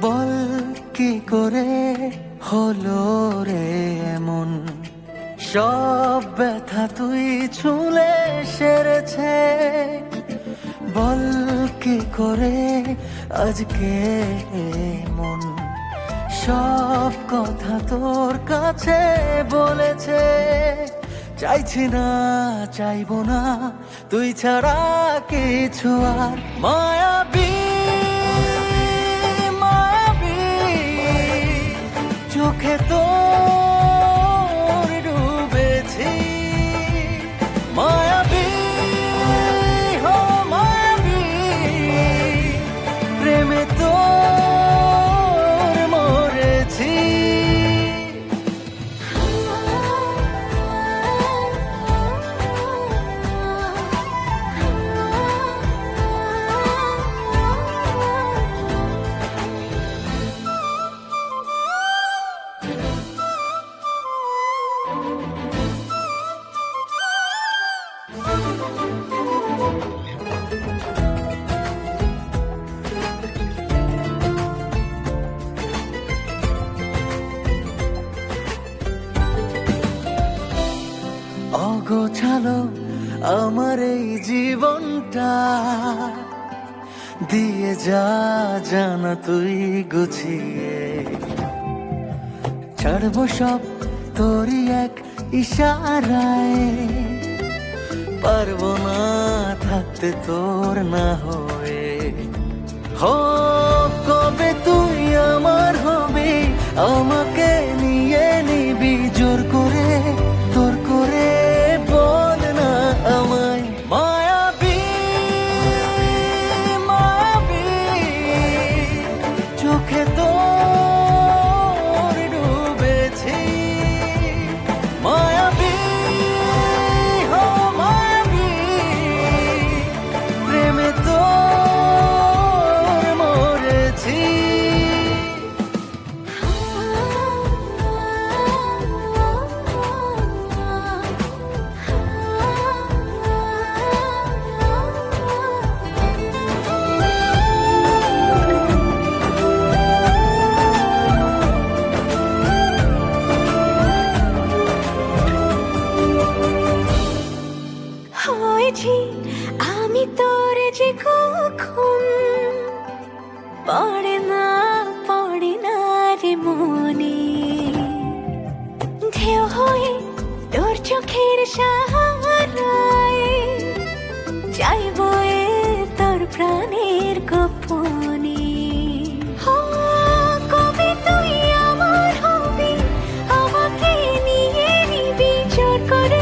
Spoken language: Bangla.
বল কি করে হলো রে এমন, সব ব্যথা তুই ছুঁলে সেরেছে। বল কি করে আজকে মন সব কথা তোর কাছে বলেছে। চাইছি না, চাইবো না, তুই ছাড়া কিছু আর। মায়াবী মায়াবী চোখে তোর ডুবেছি। মায়াবী হো মায়াবী প্রেমে তোর মরেছি। অগোছালো আমার এই জীবনটা, দিয়ে যা জানা তুই গুছিয়ে। ছাড়বো সব তোরই এক ইশারায়, পারবো না থাকতে তোর না হয়ে। হো কবে তুই আমার হবি, আমাকে নিয়ে নিবি জোর করে, তোর করে বল না আমায়। মায়াবী মায়াবী চোখে তোর ডুবেছি। মায়াবী হো মায়াবী প্রেমে তোর মরেছি। হয়েছি আমি তোর যে কখন, পড়ে না রে মনে। ঢেউ হয়ে তোর চোখের সাহারায় চাইবো এ তোর প্রাণের গোপনে। কবে তুই আমার হবি, আমাকে নিয়ে নিবি জোর করে,